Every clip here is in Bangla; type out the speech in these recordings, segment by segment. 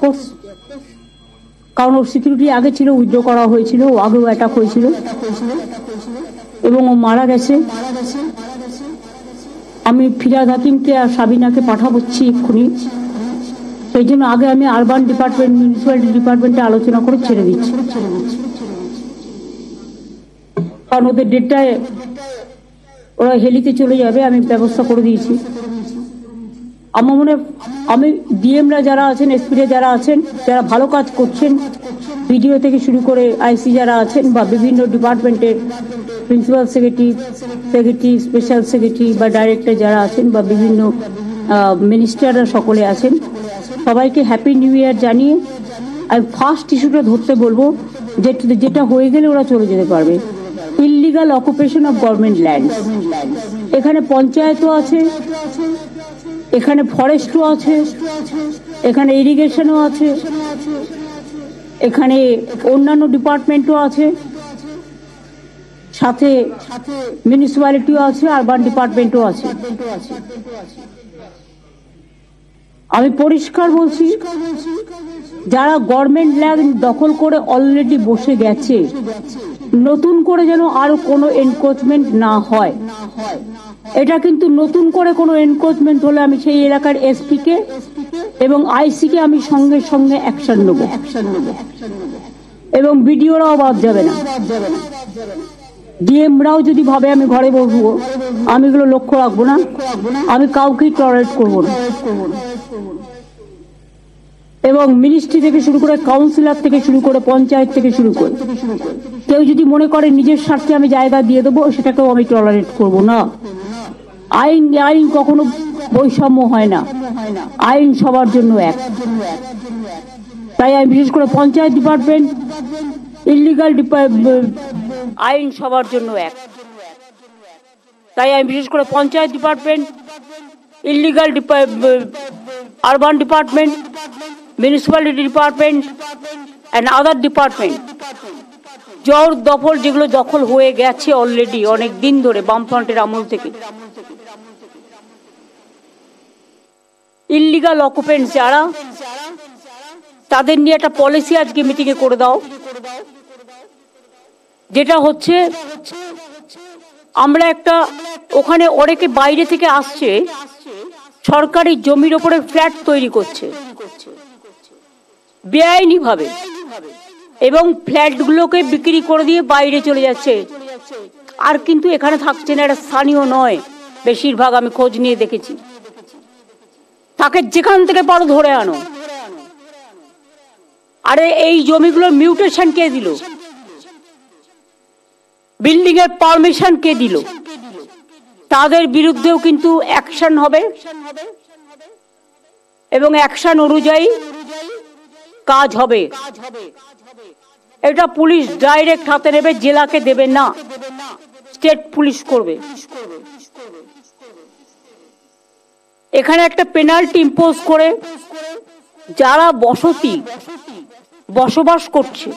অফকোর্স, কারণ ওর সিকিউরিটি আগে ছিল, উইথড্র করা হয়েছিল, ও আগেও অ্যাটাক হয়েছিল এবং ও মারা গেছে। আমি ফিরাদ হাকিমকে আর সাবিনাকে পাঠাবচ্ছি এক্ষুনি, সেই জন্য আগে আমি আরবান ডিপার্টমেন্ট, মিউনিসিপ্যালিটি ডিপার্টমেন্টে আলোচনা করে ছেড়ে দিচ্ছি, কারণ ওদের ডেটটায় ওরা হেলিতে চলে যাবে, আমি ব্যবস্থা করে দিয়েছি। আমার মনে, আমি ডিএমরা যারা আছেন, এসপিরা যারা আছেন, যারা ভালো কাজ করছেন, বিডিও থেকে শুরু করে আইসি যারা আছেন বা বিভিন্ন ডিপার্টমেন্টের প্রিন্সিপাল সেক্রেটারি, স্পেশাল সেক্রেটারি বা ডাইরেক্টর যারা আছেন বা বিভিন্ন মিনিস্টাররা সকলে আছেন, সবাইকে হ্যাপি নিউ ইয়ার জানিয়ে আমি ফার্স্ট ইস্যুটা ধরতে বলবো, যেটা হয়ে গেলে ওরা চলে যেতে পারবে। Illegal occupation of government land. এখানে পঞ্চায়েতও আছে, এখানে ফরেস্টও আছে, এখানে ইরিগেশনও আছে, এখানে অন্যান্য ডিপার্টমেন্টও আছে, সাথে মিউনিসিপ্যালিটিও আছে, আরবান ডিপার্টমেন্টও আছে। আমি পরিষ্কার বলছি, যারা গভর্নমেন্ট ল্যান্ড দখল করে অলরেডি বসে গেছে, নতুন করে যেন আরো কোনো এনক্রোচমেন্ট না হয়। এটা কিন্তু নতুন করে কোনো এনক্রোচমেন্ট হলে আমি সেই এলাকার এসপি কে এবং আইসি কে আমি সঙ্গে সঙ্গে অ্যাকশন নেব, এবং বিডিওরাও বাদ যাবে না। ডিএমরাও যদি ভাবে আমি ঘরে বসবো, আমি এগুলো লক্ষ্য রাখবো না, আমি কাউকেই টলারেট করবো না। এবং মিনিস্ট্রি থেকে শুরু করে, কাউন্সিলর থেকে শুরু করে, পঞ্চায়েত থেকে শুরু করে কেউ যদি মনে করে নিজের স্বার্থে আমি জায়গা দিয়ে দেবো, সেটাকেও আমি টলারেট করবো না। আইন কখনো বৈষম্য হয় না, আইন সবার জন্য এক। তাই আমি বিশেষ করে পঞ্চায়েত ডিপার্টমেন্ট, ইলিগাল আইন সবার জন্য এক। তাই আমি বিশেষ করে panchayat department, illegal urban department, municipality department and other department, জোর দখল যেগুলো দখল হয়ে গেছে অলরেডি অনেক দিন ধরে বামফ্রন্টের আমল থেকে, ইললিগাল অকুপেন্টস যারা, তাদের নিয়ে একটা পলিসি আজকে মিটিংয়ে করে দাও। যেটা হচ্ছে, আমরা একটা ওখানে অনেকে বাইরে থেকে আসছে, সরকারি জমির ওপরে ফ্ল্যাট তৈরি করছে বেআইনি ভাবে, এবং ফ্ল্যাটগুলোকে বিক্রি করে দিয়ে বাইরে চলে যাচ্ছে, আর কিন্তু এখানে থাকছে না, এটা স্থানীয় নয় বেশিরভাগ, আমি খোঁজ নিয়ে দেখেছি। তাকে যেখান থেকে পারো ধরে আনো। আরে এই জমিগুলোর মিউটেশন কে দিল? বিল্ডিং এর পারমিশন কে দিল? তাদের বিরুদ্ধেও কিন্তু অ্যাকশন হবে, এবং অ্যাকশন অনুযায়ী কাজ হবে। এটা পুলিশ ডাইরেক্ট হাতে নেবে, জেলাকে দেবে না, স্টেট পুলিশ করবে। এখানে একটা পেনাল্টি ইম্পোজ করে যারা বসবাস করছে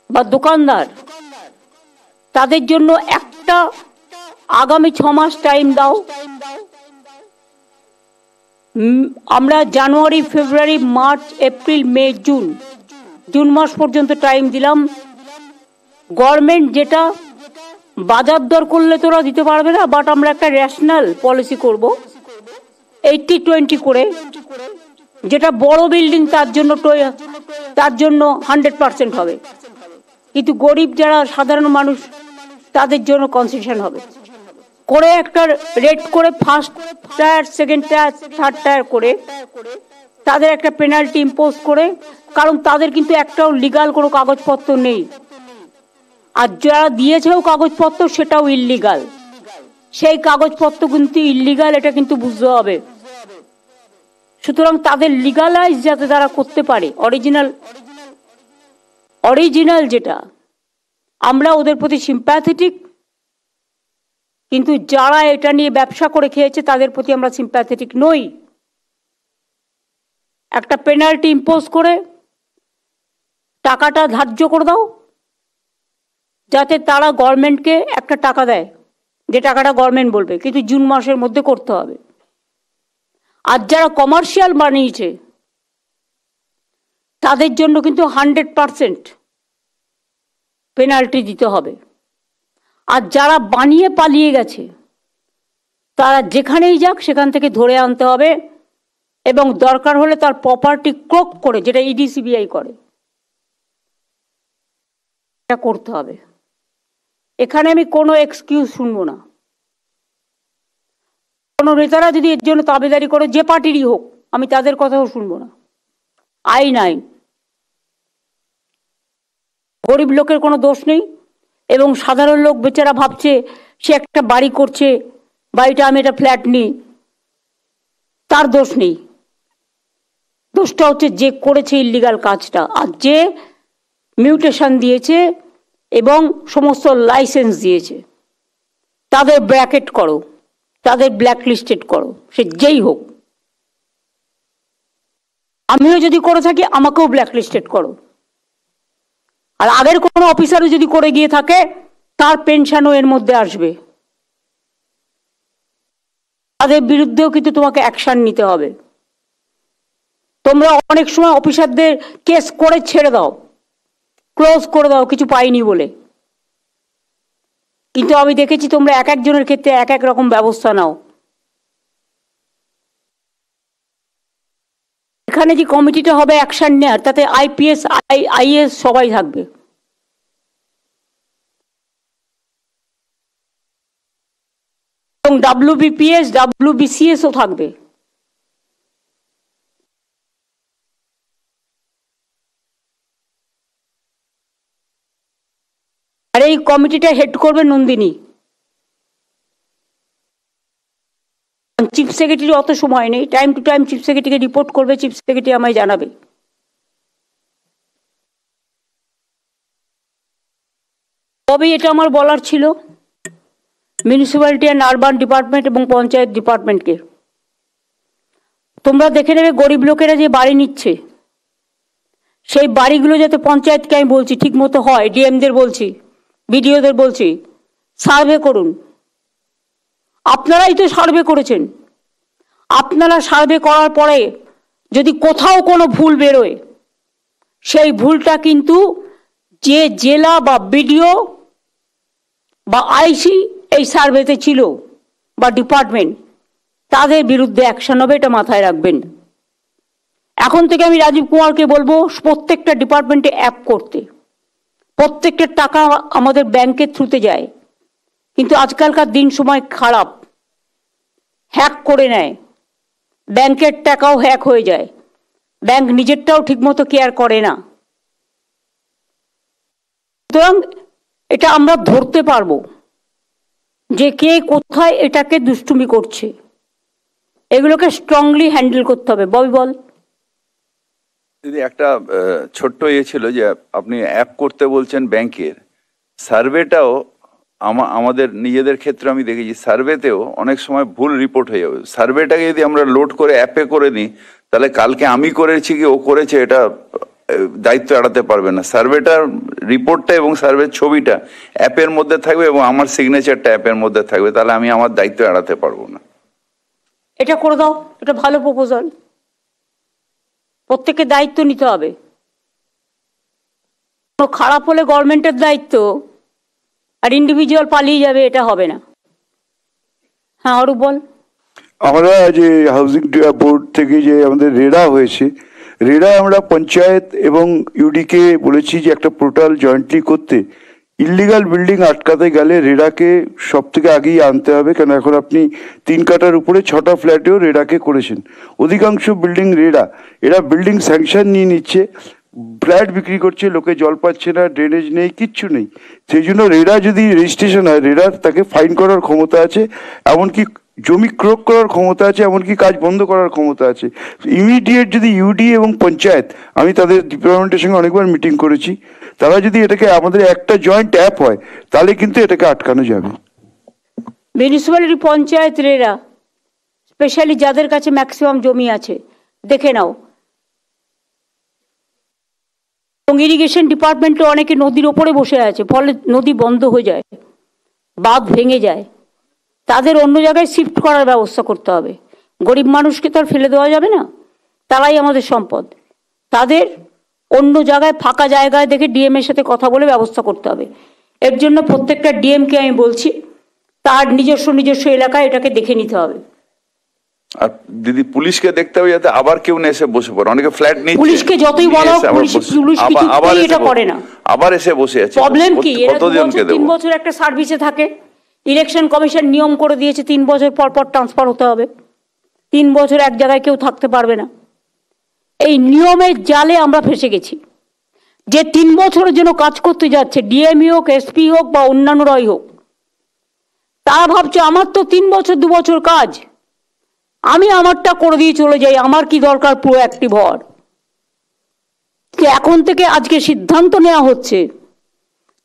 বা দোকানদার, তাদের জন্য একটা আগামী 6 মাস টাইম দাও। আমরা জানুয়ারি, ফেব্রুয়ারি, মার্চ, এপ্রিল, মে, জুন মাস পর্যন্ত টাইম দিলাম। গভর্নমেন্ট যেটা বাজার দর করলে তোরা দিতে পারবে না, বাট আমরা একটা রেশনাল পলিসি করব 80-20 করে, যেটা বড় বিল্ডিং তার জন্য 100% হবে, কিন্তু গরিব যারা সাধারণ মানুষ তাদের জন্য কনসেশন হবে করে, একটা রেট করে first tyre, second tyre, third tyre করে তাদের একটা পেনাল্টি ইম্পোজ করে, কারণ তাদের কিন্তু একটাও লিগাল কোনো কাগজপত্র নেই, আর যারা দিয়েছেও কাগজপত্র সেটাও ইললিগাল। সেই কাগজপত্র কিন্তু ইললিগাল, এটা কিন্তু বুঝতে হবে। সুতরাং তাদের লিগালাইজ যাতে তারা করতে পারে, অরিজিনাল যেটা, আমরা ওদের প্রতি সিম্প্যাথেটিক, কিন্তু যারা এটা নিয়ে ব্যবসা করে খেয়েছে তাদের প্রতি আমরা সিম্প্যাথেটিক নই। একটা পেনাল্টি ইম্পোজ করে টাকাটা ধার্য করে দাও, যাতে তারা গভর্নমেন্টকে একটা টাকা দেয়, যে টাকাটা গভর্নমেন্ট বলবে, কিন্তু জুন মাসের মধ্যে করতে হবে। আর যারা কমার্শিয়াল বানিয়েছে তাদের জন্য কিন্তু 100% পেনাল্টি দিতে হবে। আর যারা বানিয়ে পালিয়ে গেছে তারা যেখানেই যাক সেখান থেকে ধরে আনতে হবে, এবং দরকার হলে তার প্রপার্টি ক্রোক করে, যেটা ইডি সিবিআই করে, এটা করতে হবে। এখানে আমি কোনো এক্সকিউজ শুনবো না। কোনো নেতারা যদি এর জন্য দাবিদারি করে, যে পার্টিরই হোক, আমি তাদের কথাও শুনবো না। আইন আইন, গরিব লোকের কোনো দোষ নেই, এবং সাধারণ লোক বেচারা ভাবছে সে একটা বাড়ি করছে, বাড়িটা আমি একটা ফ্ল্যাট নিই, তার দোষ নেই। দোষটা হচ্ছে যে করেছে ইল্লিগাল কাজটা, আর যে মিউটেশন দিয়েছে এবং সমস্ত লাইসেন্স দিয়েছে, তাদের ব্র্যাকেট করো, তাদের ব্ল্যাকলিস্টেড করো, সে যেই হোক। আমিও যদি করে থাকি আমাকেও ব্ল্যাকলিস্টেড করো। আর আগের কোনো অফিসারও যদি করে গিয়ে থাকে তার পেনশনও এর মধ্যে আসবে। তাদের বিরুদ্ধেও কিন্তু তোমাকে অ্যাকশন নিতে হবে। তোমরা অনেক সময় অফিসারদের কেস করে ছেড়ে দাও, ক্লোজ করে দাও কিছু পাইনি বলে, কিন্তু আমি দেখেছি তোমরা এক একজনের ক্ষেত্রে এক এক রকম ব্যবস্থা নাও। এখানে যে কমিটিটা হবে অ্যাকশন নেওয়ার, তাতে আইপিএস আইএস সবাই থাকবে। এবং WBPS WBCS ও থাকবে। আর এই কমিটিটা হেড করবে নন্দিনী। চিফ সেক্রেটারি অত সময় নেই, টাইম টু টাইম চিফ সেক্রেটারিকে রিপোর্ট করবে, চিফ সেক্রেটারি আমায় জানাবে। তবে এটা আমার বলার ছিল মিউনিসিপ্যালিটি অ্যান্ড আরবান ডিপার্টমেন্ট এবং পঞ্চায়েত ডিপার্টমেন্টকে, তোমরা দেখে নেবে গরিব লোকেরা যে বাড়ি নিচ্ছে সেই বাড়িগুলো যাতে পঞ্চায়েতকে, আমি বলছি, ঠিক মতো হয়। ডিএমদের বলছি, বিডিওদের বলছি, সার্ভে করুন। আপনারাই তো সার্ভে করেছেন। আপনারা সার্ভে করার পরে যদি কোথাও কোনো ভুল বেরোয়, সেই ভুলটা কিন্তু যে জেলা বা বিডিও বা আইসি এই সার্ভেতে ছিল বা ডিপার্টমেন্ট, তাদের বিরুদ্ধে অ্যাকশন হবে, এটা মাথায় রাখবেন। এখন থেকে আমি রাজীব কুমারকে বলবো প্রত্যেকটা ডিপার্টমেন্টে অ্যাপ করতে। প্রত্যেকটা টাকা আমাদের ব্যাংকের থ্রুতে যায়, কিন্তু আজকালকার দিন সময় খারাপ, হ্যাক করে নেয়, ব্যাংকের টাকাও হ্যাক হয়ে যায়, ব্যাংক নিজেরটাও ঠিকমতো কেয়ার করে না। সুতরাং এটা আমরা ধরতে পারবো যে কে কোথায় এটাকে দুষ্টুমি করছে। এগুলোকে স্ট্রংলি হ্যান্ডেল করতে হবে। ববি বল। দিদি, একটা ছোট্ট ছিল যে আপনি অ্যাপ করতে বলছেন ব্যাংকের, সার্ভেটাও আমাদের নিজেদের ক্ষেত্রে আমি দেখেছি সার্ভেতেও অনেক সময় ভুল রিপোর্ট হয়ে যাবে। সার্ভেটাকে যদি আমরা লোড করে অ্যাপে করে নিই, তাহলে কালকে আমি করেছি কি ও করেছে এটা দায়িত্ব এড়াতে পারবে না। সার্ভেটার রিপোর্টটা এবং সার্ভের ছবিটা অ্যাপের মধ্যে থাকবে এবং আমার সিগনেচারটা অ্যাপের মধ্যে থাকবে, তাহলে আমি আমার দায়িত্ব এড়াতে পারবো না। এটা করে দাও, এটা ভালো প্রপোজাল। প্রত্যেকের দায়িত্ব নিতে হবে। খারাপ হলে গভর্নমেন্টের দায়িত্ব, আর ইন্ডিভিজুয়াল পালিয়ে যাবে, এটা হবে না। হ্যাঁ অরূপ বল। আমরা যে হাউজিং বোর্ড থেকে যে আমাদের রেডা হয়েছে, রেডা আমরা পঞ্চায়েত এবং ইউডিকে বলেছি যে একটা পোর্টাল জয়েন্টলি করতে। ইল্লিগাল বিল্ডিং আটকাতে গেলে রেডাকে সব থেকে আগেই আনতে হবে, কেন এখন আপনি 3 কাঠার উপরে 6টা ফ্ল্যাটেও রেডাকে করেছেন। অধিকাংশ বিল্ডিং এরা বিল্ডিং স্যাংশন নিয়ে নিচ্ছে, ফ্ল্যাট বিক্রি করছে, লোকে জল পাচ্ছে না, ড্রেনেজ নেই, কিচ্ছু নেই। সেই জন্য রেডা যদি রেজিস্ট্রেশন হয়, রেডার তাকে ফাইন করার ক্ষমতা আছে, এমনকি জমি ক্রোক করার ক্ষমতা আছে, এমনকি কাজ বন্ধ করার ক্ষমতা আছে। ইমিডিয়েট যদি ইউডি এবং পঞ্চায়েত, আমি তাদের ডিপার্টমেন্টের সঙ্গে অনেকবার মিটিং করেছি, তারা যদি এটাকে আমাদের একটা জয়েন্ট অ্যাপ হয়, তাহলে কিন্তু এটাকে আটকানো যাবে। মিউনিসিপ্যালিটি, পঞ্চায়েত, রেরা, স্পেশালি যাদের কাছে ম্যাক্সিমাম জমি আছে, দেখে নাও। এবং ইরিগেশন ডিপার্টমেন্টে অনেকে নদীর ওপরে বসে আছে, ফলে নদী বন্ধ হয়ে যায়, বাঁধ ভেঙে যায়। তাদের অন্য জায়গায় শিফট করার ব্যবস্থা করতে হবে। গরিব মানুষকে তো আর ফেলে দেওয়া যাবে না, তারাই আমাদের সম্পদ। তাদের অন্য জায়গায় ফাঁকা জায়গায় দেখে ডিএম এর সাথে কথা বলে ব্যবস্থা করতে হবে। এর জন্য প্রত্যেকটা ডিএমকে আমি বলছি তার নিজস্ব এলাকায় এটাকে দেখে নিতে হবে। আর দিদি পুলিশকে দেখতে হবে যাতে আবার কেউ না এসে বসে পড়ে, অনেকে ফ্ল্যাট নিচ্ছে, পুলিশকে যতই বলা হোক পুলিশ কিছুতেই এটা করে না, আবার এসে বসে আছে। প্রবলেম কি, এরা কতজনকে দেবো? 3 বছর একটা সার্ভিসে থাকে, ইলেকশন কমিশন নিয়ম করে দিয়েছে 3 বছর পর পর ট্রান্সফার হতে হবে, 3 বছর এক জায়গায় কেউ থাকতে পারবে না। এই নিয়মের জালে আমরা ফেসে গেছি। যে 3 বছরের জন্য কাজ করতে যাচ্ছে, ডিএমই হোক, এসপি হোক বা অন্যান্যরাই হোক, তারা ভাবছে আমার তো 3 বছর 2 বছর কাজ, আমি আমারটা করে দিয়ে চলে যাই, আমার কি দরকার প্রোঅ্যাক্টিভ হওয়ার। এখন থেকে আজকে সিদ্ধান্ত নেওয়া হচ্ছে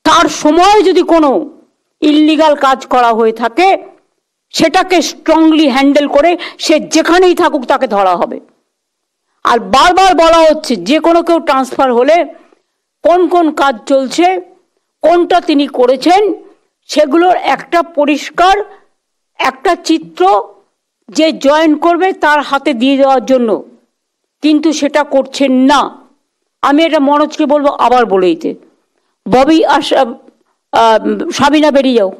তার সময় যদি কোনো ইল্লিগাল কাজ করা হয়ে থাকে সেটাকে স্ট্রংলি হ্যান্ডেল করে সে যেখানেই থাকুক তাকে ধরা হবে। আর বারবার বলা হচ্ছে যে কোনো কেউ ট্রান্সফার হলে কোন কোন কাজ চলছে, কোনটা তিনি করেছেন, সেগুলোর একটা পরিষ্কার একটা চিত্র যে জয়েন করবে তার হাতে দিয়ে দেওয়ার জন্য, কিন্তু সেটা করছেন না। আমি এটা মনোজকে বলবো আবার বলে দিতে, ববি আর সাবিনা বেরিয়ে যাও।